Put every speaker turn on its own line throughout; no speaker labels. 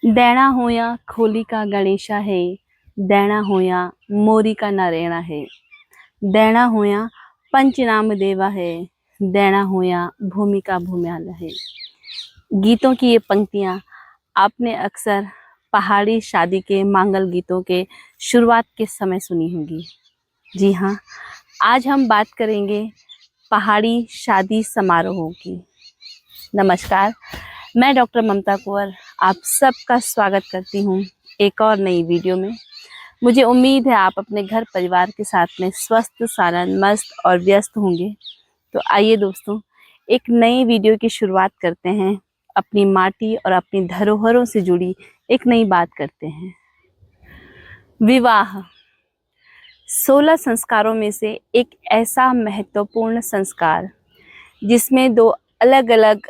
दैना हो या खोली का गणेशा है, दैना हो या मोरी का नारायणा है, दैना हो या पंचनाम देवा है, दैना हो या भूमि का भूम्याल है। गीतों की ये पंक्तियाँ आपने अक्सर पहाड़ी शादी के मांगल गीतों के शुरुआत के समय सुनी होगी। जी हाँ, आज हम बात करेंगे पहाड़ी शादी समारोहों की। नमस्कार, मैं डॉक्टर ममता कुंवर आप सबका स्वागत करती हूँ एक और नई वीडियो में। मुझे उम्मीद है आप अपने घर परिवार के साथ में स्वस्थ, सानंद, मस्त और व्यस्त होंगे। तो आइए दोस्तों, एक नई वीडियो की शुरुआत करते हैं। अपनी माटी और अपनी धरोहरों से जुड़ी एक नई बात करते हैं। विवाह 16 संस्कारों में से एक ऐसा महत्वपूर्ण संस्कार जिसमें दो अलग अलग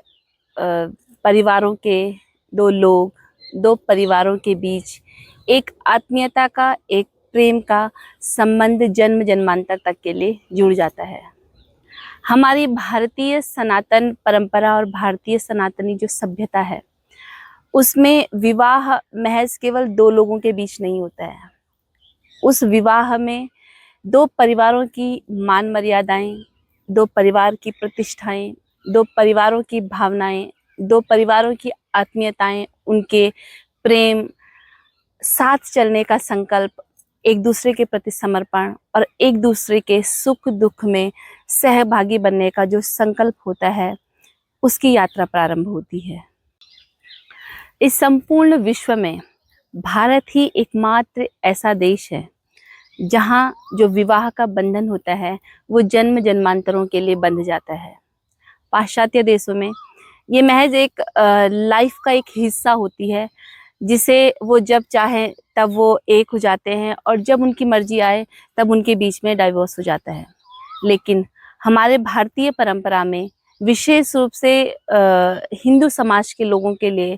परिवारों के दो परिवारों के बीच एक आत्मीयता का, एक प्रेम का संबंध जन्म जन्मांतर तक के लिए जुड़ जाता है। हमारी भारतीय सनातन परंपरा और भारतीय सनातनी जो सभ्यता है, उसमें विवाह महज केवल दो लोगों के बीच नहीं होता है। उस विवाह में दो परिवारों की मान मर्यादाएं, दो परिवार की प्रतिष्ठाएं, दो परिवारों की भावनाएं, दो परिवारों की आत्मीयताएं, उनके प्रेम, साथ चलने का संकल्प, एक दूसरे के प्रति समर्पण और एक दूसरे के सुख दुख में सहभागी बनने का जो संकल्प होता है, उसकी यात्रा प्रारंभ होती है। इस संपूर्ण विश्व में भारत ही एकमात्र ऐसा देश है जहाँ जो विवाह का बंधन होता है वो जन्म जन्मांतरों के लिए बंध जाता है। पाश्चात्य देशों में ये महज एक लाइफ का एक हिस्सा होती है, जिसे वो जब चाहें तब वो एक हो जाते हैं और जब उनकी मर्जी आए तब उनके बीच में डाइवोर्स हो जाता है। लेकिन हमारे भारतीय परंपरा में विशेष रूप से हिंदू समाज के लोगों के लिए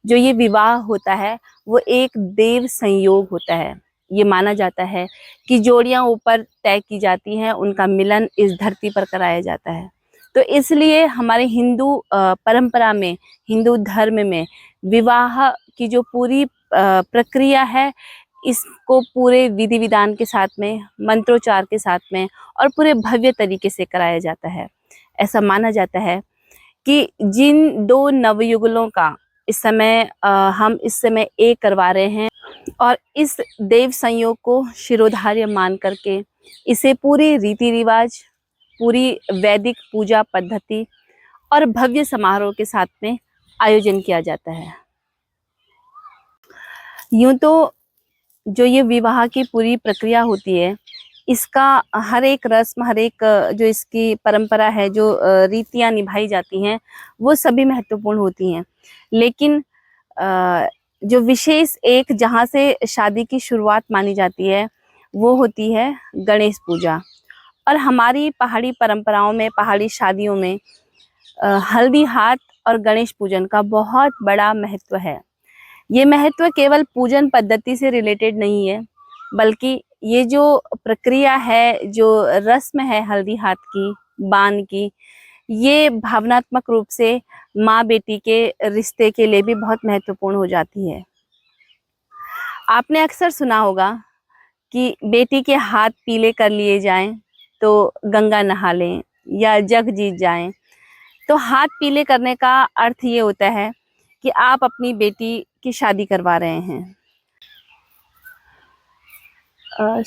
जो ये विवाह होता है वो एक देव संयोग होता है। ये माना जाता है कि जोड़ियां ऊपर तय की जाती हैं, उनका मिलन इस धरती पर कराया जाता है। तो इसलिए हमारे हिंदू परंपरा में, हिंदू धर्म में विवाह की जो पूरी प्रक्रिया है, इसको पूरे विधि विधान के साथ में, मंत्रोच्चार के साथ में और पूरे भव्य तरीके से कराया जाता है। ऐसा माना जाता है कि जिन दो नवयुगलों का हम इस समय एक करवा रहे हैं और इस देव संयोग को शिरोधार्य मान करके इसे पूरे रीति रिवाज, पूरी वैदिक पूजा पद्धति और भव्य समारोह के साथ में आयोजन किया जाता है। यूं तो जो ये विवाह की पूरी प्रक्रिया होती है, इसका हर एक रस्म, हर एक जो इसकी परंपरा है, जो रीतियां निभाई जाती हैं, वो सभी महत्वपूर्ण होती हैं। लेकिन जो विशेष एक जहाँ से शादी की शुरुआत मानी जाती है वो होती है गणेश पूजा। और हमारी पहाड़ी परंपराओं में, पहाड़ी शादियों में हल्दी हाथ और गणेश पूजन का बहुत बड़ा महत्व है। ये महत्व केवल पूजन पद्धति से रिलेटेड नहीं है, बल्कि ये जो प्रक्रिया है, जो रस्म है हल्दी हाथ की, बान की, ये भावनात्मक रूप से माँ बेटी के रिश्ते के लिए भी बहुत महत्वपूर्ण हो जाती है। आपने अक्सर सुना होगा कि बेटी के हाथ पीले कर लिए जाएं तो गंगा नहा लें या जग जीत जाएं। तो हाथ पीले करने का अर्थ ये होता है कि आप अपनी बेटी की शादी करवा रहे हैं।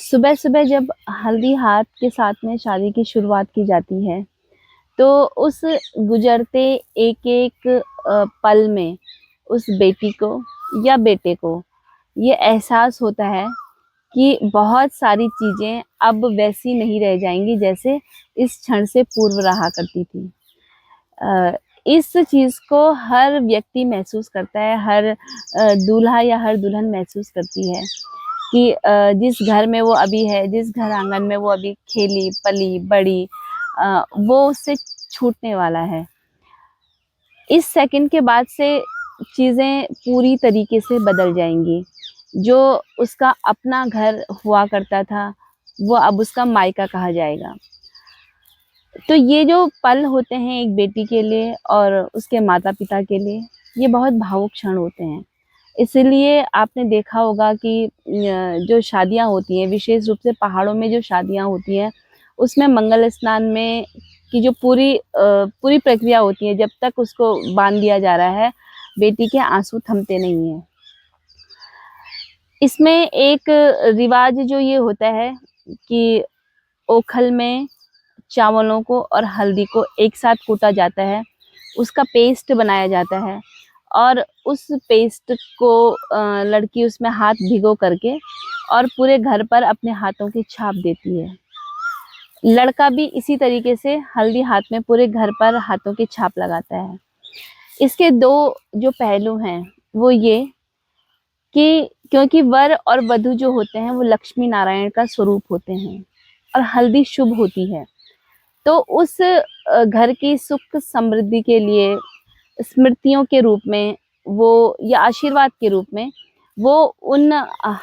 सुबह सुबह जब हल्दी हाथ के साथ में शादी की शुरुआत की जाती है, तो उस गुजरते एक एक पल में उस बेटी को या बेटे को ये एहसास होता है कि बहुत सारी चीज़ें अब वैसी नहीं रह जाएंगी जैसे इस क्षण से पूर्व रहा करती थी। इस चीज़ को हर व्यक्ति महसूस करता है, हर दूल्हा या हर दुल्हन महसूस करती है कि जिस घर में वो अभी है, जिस घर आंगन में वो अभी खेली पली बड़ी, वो उससे छूटने वाला है। इस सेकंड के बाद से चीज़ें पूरी तरीके से बदल जाएंगी। जो उसका अपना घर हुआ करता था, वो अब उसका मायका कहा जाएगा। तो ये जो पल होते हैं एक बेटी के लिए और उसके माता पिता के लिए, ये बहुत भावुक क्षण होते हैं। इसलिए आपने देखा होगा कि जो शादियाँ होती हैं, विशेष रूप से पहाड़ों में जो शादियाँ होती हैं, उसमें मंगल स्नान में की जो पूरी प्रक्रिया होती है, जब तक उसको बांध दिया जा रहा है, बेटी के आँसू थमते नहीं हैं। इसमें एक रिवाज जो ये होता है कि ओखल में चावलों को और हल्दी को एक साथ कूटा जाता है, उसका पेस्ट बनाया जाता है और उस पेस्ट को लड़की उसमें हाथ भिगो करके और पूरे घर पर अपने हाथों की छाप देती है। लड़का भी इसी तरीके से हल्दी हाथ में पूरे घर पर हाथों की छाप लगाता है। इसके दो जो पहलू हैं वो ये कि क्योंकि वर और वधू जो होते हैं वो लक्ष्मी नारायण का स्वरूप होते हैं और हल्दी शुभ होती है, तो उस घर की सुख समृद्धि के लिए स्मृतियों के रूप में वो या आशीर्वाद के रूप में वो उन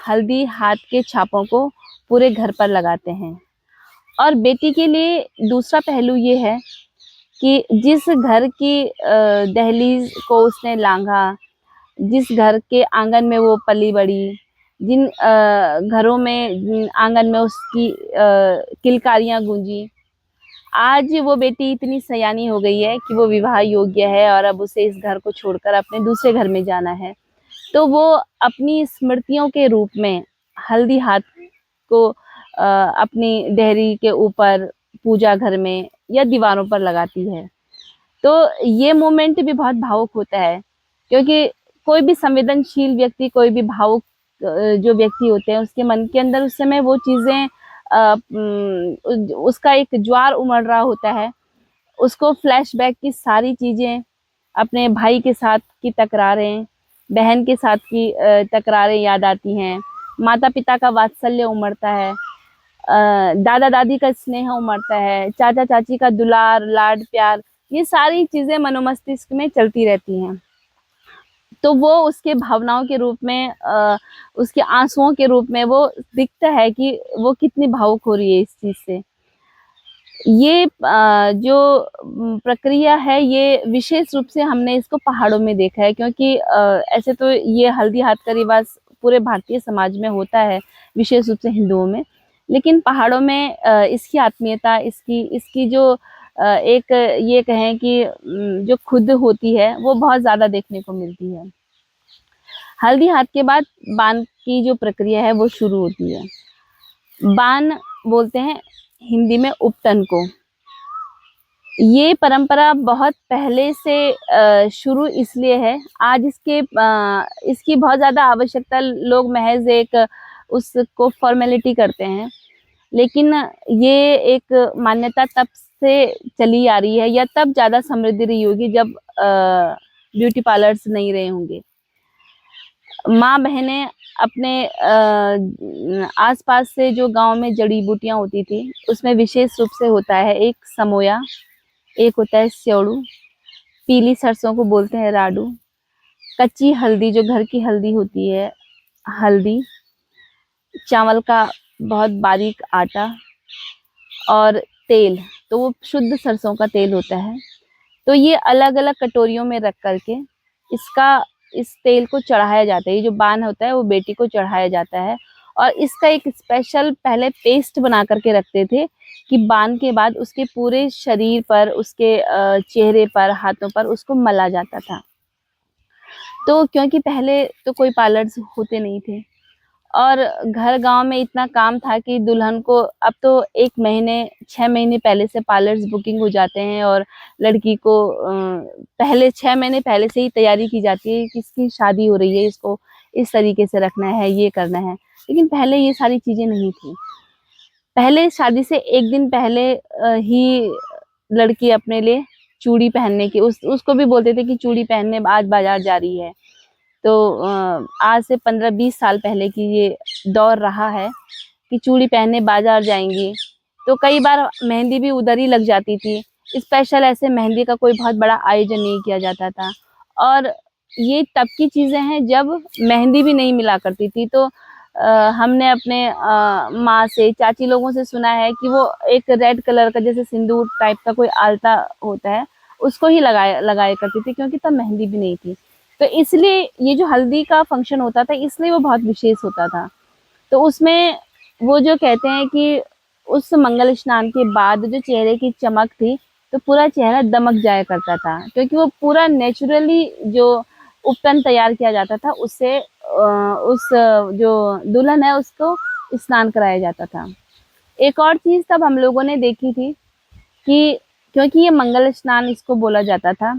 हल्दी हाथ के छापों को पूरे घर पर लगाते हैं। और बेटी के लिए दूसरा पहलू ये है कि जिस घर की दहलीज को उसने लांघा, जिस घर के आंगन में वो पली बड़ी, जिन घरों में आंगन में उसकी किलकारियां गूंजी, आज वो बेटी इतनी सयानी हो गई है कि वो विवाह योग्य है और अब उसे इस घर को छोड़कर अपने दूसरे घर में जाना है। तो वो अपनी स्मृतियों के रूप में हल्दी हाथ को अपनी डेहरी के ऊपर, पूजा घर में या दीवारों पर लगाती है। तो ये मोमेंट भी बहुत भावुक होता है, क्योंकि कोई भी संवेदनशील व्यक्ति, कोई भी भावुक जो व्यक्ति होते हैं, उसके मन के अंदर उस समय वो चीज़ें उसका एक ज्वार उमड़ रहा होता है। उसको फ्लैशबैक की सारी चीज़ें, अपने भाई के साथ की तकरारें, बहन के साथ की तकरारें याद आती हैं, माता-पिता का वात्सल्य उमड़ता है, दादा-दादी का स्नेह उमड़ता है, चाचा-चाची का दुलार, लाड, प्यार, ये सारी चीज़ें मनोमस्तिष्क में चलती रहती हैं। तो वो उसके भावनाओं के रूप में उसके आँसुओं के रूप में वो दिखता है कि वो कितनी भावुक हो रही है इस चीज़ से। ये जो प्रक्रिया है, ये विशेष रूप से हमने इसको पहाड़ों में देखा है, क्योंकि ऐसे तो ये हल्दी हाथ का रिवाज पूरे भारतीय समाज में होता है, विशेष रूप से हिंदुओं में। लेकिन पहाड़ों में इसकी आत्मीयता, इसकी इसकी जो एक ये कहें कि जो खुद होती है, वो बहुत ज़्यादा देखने को मिलती है। हल्दी हाथ के बाद बान की जो प्रक्रिया है वो शुरू होती है। बान बोलते हैं हिंदी में उपटन को। ये परंपरा बहुत पहले से शुरू इसलिए है, आज इसकी बहुत ज़्यादा आवश्यकता, लोग महज़ एक उसको फ़ॉर्मेलिटी करते हैं। लेकिन ये एक मान्यता तब से चली आ रही है या तब ज़्यादा समृद्धि रही होगी जब ब्यूटी पार्लर्स नहीं रहे होंगे। माँ-बहनें अपने आस-पास से जो गाँव में जड़ी-बूटियाँ होती थी, उसमें विशेष रूप से होता है एक समोया, एक होता है स्योड़ू, पीली सरसों को बोलते हैं राडू, कच्ची हल्दी जो घर की हल्दी होती है, हल्दी, चावल का बहुत बारीक आटा और तेल, तो वो शुद्ध सरसों का तेल होता है। तो ये अलग-अलग कटोरियों में रख कर के इस तेल को चढ़ाया जाता है। ये जो बान होता है वो बेटी को चढ़ाया जाता है और इसका एक स्पेशल पहले पेस्ट बना कर के रखते थे कि बान के बाद उसके पूरे शरीर पर, उसके चेहरे पर, हाथों पर उसको मला जाता था। तो क्योंकि पहले तो कोई पार्लर्स होते नहीं थे और घर गाँव में इतना काम था कि दुल्हन को अब तो 1 महीने, 6 महीने पहले से पार्लर्स बुकिंग हो जाते हैं और लड़की को पहले 6 महीने पहले से ही तैयारी की जाती है कि इसकी शादी हो रही है, इसको इस तरीके से रखना है, ये करना है। लेकिन पहले ये सारी चीज़ें नहीं थी। पहले शादी से 1 दिन पहले ही लड़की अपने लिए चूड़ी पहनने की उसको भी बोलते थे कि चूड़ी पहनने आज बाज़ार जा रही है। तो आज से 15-20 साल पहले की ये दौर रहा है कि चूड़ी पहनने बाज़ार जाएँगी। तो कई बार मेहंदी भी उधर ही लग जाती थी। स्पेशल ऐसे मेहंदी का कोई बहुत बड़ा आयोजन नहीं किया जाता था और ये तब की चीज़ें हैं जब मेहंदी भी नहीं मिला करती थी। तो हमने अपने माँ से, चाची लोगों से सुना है कि वो एक रेड कलर का जैसे सिंदूर टाइप का कोई आलता होता है, उसको ही लगाया लगाया करती थी, क्योंकि तब मेहंदी भी नहीं थी। तो इसलिए ये जो हल्दी का फंक्शन होता था, इसलिए वो बहुत विशेष होता था। तो उसमें वो जो कहते हैं कि उस मंगल स्नान के बाद जो चेहरे की चमक थी, तो पूरा चेहरा दमक जाया करता था, क्योंकि वो पूरा नेचुरली जो उपटन तैयार किया जाता था, उससे जो दुल्हन है उसको स्नान कराया जाता था। एक और चीज़ तब हम लोगों ने देखी थी कि क्योंकि ये मंगल स्नान इसको बोला जाता था,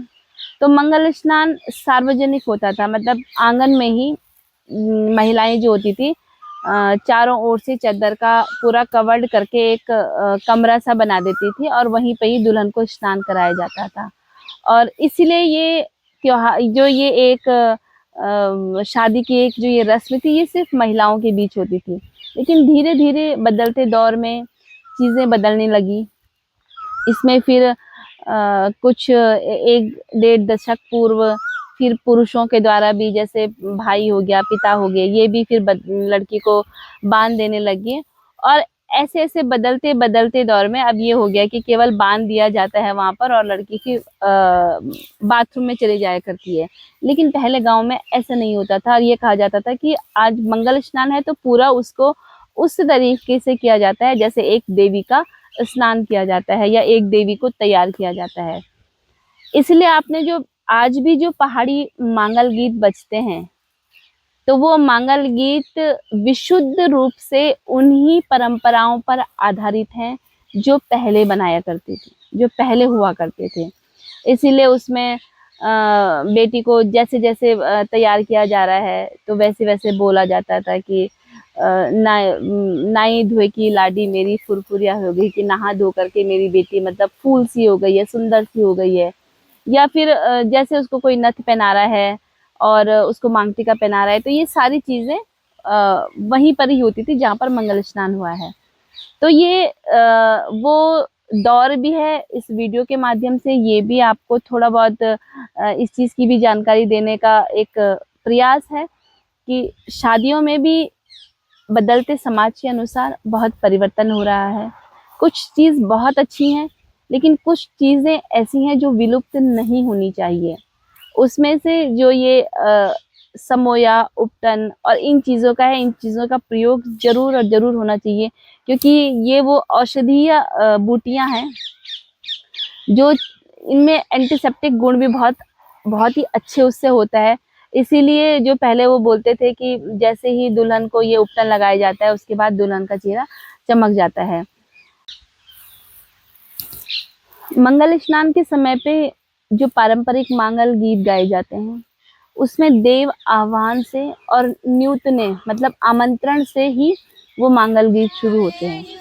तो मंगल स्नान सार्वजनिक होता था, मतलब आंगन में ही महिलाएं जो होती थी चारों ओर से चादर का पूरा कवर्ड करके एक कमरा सा बना देती थी, और वहीं पे ही दुल्हन को स्नान कराया जाता था। और इसलिए ये त्योहार जो ये एक शादी की एक जो ये रस्म थी, ये सिर्फ महिलाओं के बीच होती थी। लेकिन धीरे धीरे बदलते दौर में चीज़ें बदलने लगी। इसमें फिर कुछ 1 डेढ़ दशक पूर्व फिर पुरुषों के द्वारा भी, जैसे भाई हो गया, पिता हो गए, ये भी फिर लड़की को बांध देने लगे। और ऐसे ऐसे बदलते बदलते दौर में अब ये हो गया कि केवल बांध दिया जाता है वहां पर, और लड़की फिर बाथरूम में चली जाया करती है। लेकिन पहले गांव में ऐसा नहीं होता था, और ये कहा जाता था कि आज मंगल स्नान है तो पूरा उसको उस तरीके से किया जाता है जैसे एक देवी का स्नान किया जाता है या एक देवी को तैयार किया जाता है। इसलिए आपने जो आज भी जो पहाड़ी मांगल गीत बजते हैं, तो वो मांगल गीत विशुद्ध रूप से उन्हीं परंपराओं पर आधारित हैं जो पहले बनाया करती थी, जो पहले हुआ करते थे। इसीलिए उसमें बेटी को जैसे जैसे तैयार किया जा रहा है, तो वैसे वैसे बोला जाता था कि ना नाई धोए की लाडी मेरी फुरफुरिया हो गई, कि नहा धो करके मेरी बेटी मतलब फूल सी हो गई है, सुंदर सी हो गई है। या फिर जैसे उसको कोई नथ पहना रहा है और उसको मांग टीका पहना रहा है, तो ये सारी चीजें वहीं पर ही होती थी जहाँ पर मंगल स्नान हुआ है। तो ये वो दौर भी है। इस वीडियो के माध्यम से ये भी आपको थोड़ा बहुत इस चीज की भी जानकारी देने का एक प्रयास है कि शादियों में भी बदलते समाज के अनुसार बहुत परिवर्तन हो रहा है। कुछ चीज बहुत अच्छी हैं, लेकिन कुछ चीजें ऐसी हैं जो विलुप्त नहीं होनी चाहिए। उसमें से जो ये समोया, उपटन और इन चीज़ों का है, इन चीज़ों का प्रयोग ज़रूर और ज़रूर होना चाहिए, क्योंकि ये वो औषधीय बूटियाँ हैं जो इनमें एंटीसेप्टिक गुण भी बहुत बहुत ही अच्छे उससे होता है। इसीलिए जो पहले वो बोलते थे कि जैसे ही दुल्हन को ये उपटन लगाया जाता है, उसके बाद दुल्हन का चेहरा चमक जाता है। मंगल स्नान के समय पे जो पारंपरिक मांगल गीत गाए जाते हैं, उसमें देव आह्वान से और न्यूतने मतलब आमंत्रण से ही वो मांगल गीत शुरू होते हैं।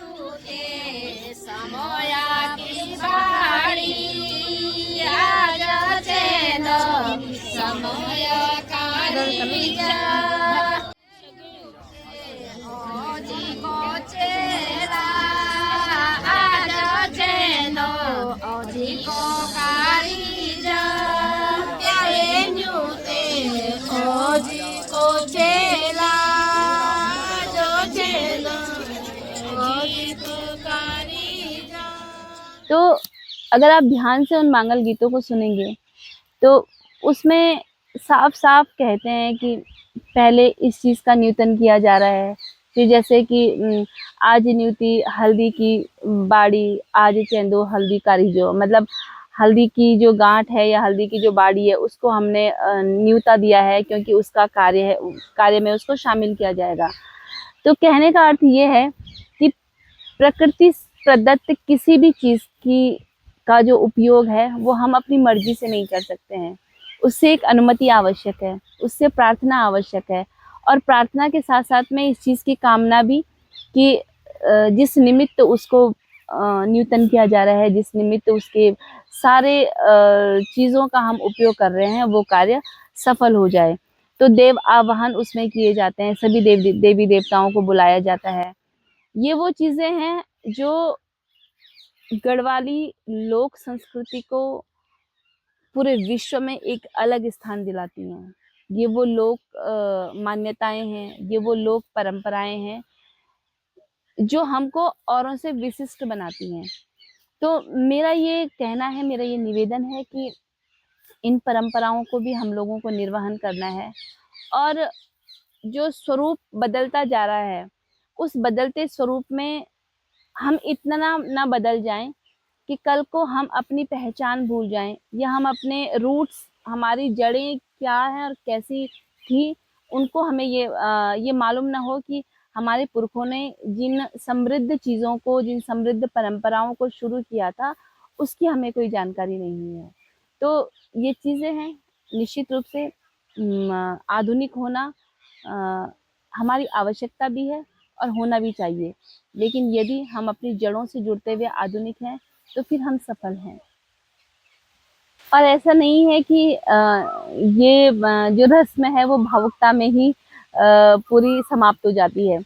तो अगर आप ध्यान से उन मांगल गीतों को सुनेंगे, तो उसमें साफ साफ कहते हैं कि पहले इस चीज़ का न्यूतन किया जा रहा है। फिर जैसे कि आज न्यूती हल्दी की बाड़ी, आज चेंदो हल्दी कारीजो, मतलब हल्दी की जो गांठ है या हल्दी की जो बाड़ी है, उसको हमने न्यूता दिया है, क्योंकि उसका कार्य है, कार्य में उसको शामिल किया जाएगा। तो कहने का अर्थ ये है कि प्रकृति प्रदत्त किसी भी चीज़ की का जो उपयोग है, वो हम अपनी मर्जी से नहीं कर सकते हैं। उससे एक अनुमति आवश्यक है, उससे प्रार्थना आवश्यक है, और प्रार्थना के साथ साथ में इस चीज़ की कामना भी कि जिस निमित्त उसको न्यूतन किया जा रहा है, जिस निमित्त उसके सारे चीज़ों का हम उपयोग कर रहे हैं, वो कार्य सफल हो जाए। तो देव आवाहन उसमें किए जाते हैं, सभी देवी देवताओं को बुलाया जाता है। ये वो चीज़ें हैं जो गढ़वाली लोक संस्कृति को पूरे विश्व में एक अलग स्थान दिलाती हैं। ये वो लोक मान्यताएं हैं, ये वो लोक परंपराएं हैं जो हमको औरों से विशिष्ट बनाती हैं। तो मेरा ये कहना है, मेरा ये निवेदन है कि इन परंपराओं को भी हम लोगों को निर्वहन करना है। और जो स्वरूप बदलता जा रहा है, उस बदलते स्वरूप में हम इतना ना बदल जाएं कि कल को हम अपनी पहचान भूल जाएं, या हम अपने रूट्स, हमारी जड़ें क्या हैं और कैसी थी, उनको हमें ये मालूम ना हो कि हमारे पुरखों ने जिन समृद्ध चीज़ों को, जिन समृद्ध परंपराओं को शुरू किया था, उसकी हमें कोई जानकारी नहीं है। तो ये चीज़ें हैं, निश्चित रूप से आधुनिक होना हमारी आवश्यकता भी है और होना भी चाहिए। लेकिन यदि हम अपनी जड़ों से जुड़ते हुए आधुनिक हैं, तो फिर हम सफल हैं। और ऐसा नहीं है कि ये जो रस्म है वो भावुकता में ही पूरी समाप्त हो जाती है।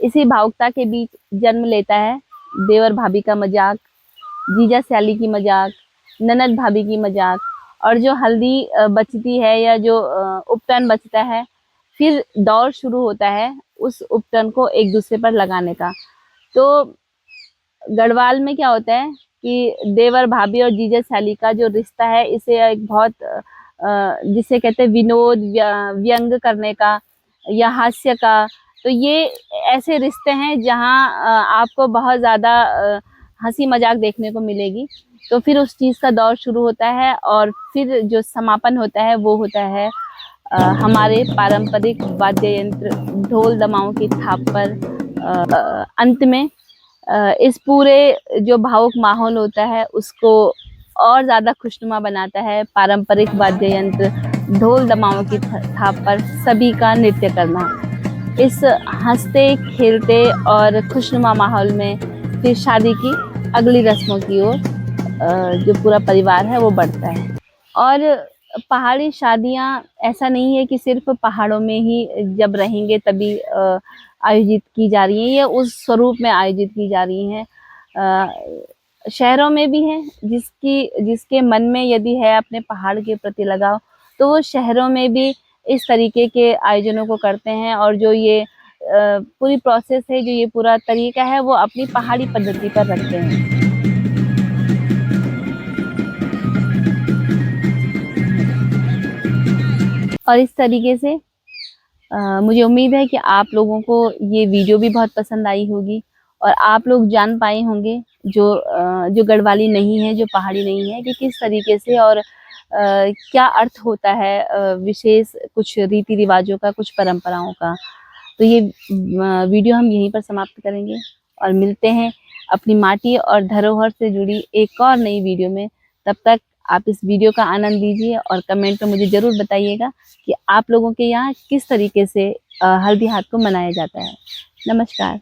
इसी भावुकता के बीच जन्म लेता है देवर भाभी का मजाक, जीजा सयाली की मजाक, ननद भाभी की मजाक, और जो हल्दी बचती है या जो उपटन बचता है, फिर दौर शुरू होता है उस उपटन को एक दूसरे पर लगाने का। तो गढ़वाल में क्या होता है कि देवर भाभी और जीजा साली का जो रिश्ता है, इसे एक बहुत जिसे कहते हैं विनोद, व्यंग करने का या हास्य का, तो ये ऐसे रिश्ते हैं जहाँ आपको बहुत ज़्यादा हंसी मजाक देखने को मिलेगी। तो फिर उस चीज़ का दौर शुरू होता है और फिर जो समापन होता है वो होता है हमारे पारंपरिक वाद्य यंत्र, ढोल दमाओं की थाप पर। अंत में इस पूरे जो भावुक माहौल होता है उसको और ज़्यादा खुशनुमा बनाता है पारंपरिक वाद्य यंत्र, ढोल दमाओं की थाप पर सभी का नृत्य करना। इस हंसते खेलते और खुशनुमा माहौल में फिर शादी की अगली रस्मों की ओर जो पूरा परिवार है वो बढ़ता है। और पहाड़ी शादियाँ ऐसा नहीं है कि सिर्फ पहाड़ों में ही जब रहेंगे तभी आयोजित की जा रही हैं या उस स्वरूप में आयोजित की जा रही हैं। शहरों में भी हैं, जिसके मन में यदि है अपने पहाड़ के प्रति लगाव, तो वो शहरों में भी इस तरीके के आयोजनों को करते हैं। और जो ये पूरी प्रोसेस है, जो ये पूरा तरीका है, वो अपनी पहाड़ी पद्धति पर रखते हैं। और इस तरीके से मुझे उम्मीद है कि आप लोगों को ये वीडियो भी बहुत पसंद आई होगी और आप लोग जान पाए होंगे जो गढ़वाली नहीं है, जो पहाड़ी नहीं है, कि किस तरीके से और क्या अर्थ होता है विशेष कुछ रीति रिवाजों का, कुछ परंपराओं का। तो ये वीडियो हम यहीं पर समाप्त करेंगे और मिलते हैं अपनी माटी और धरोहर से जुड़ी एक और नई वीडियो में। तब तक आप इस वीडियो का आनंद लीजिए और कमेंट में मुझे ज़रूर बताइएगा कि आप लोगों के यहाँ किस तरीके से हल्दी हाथ को मनाया जाता है। नमस्कार।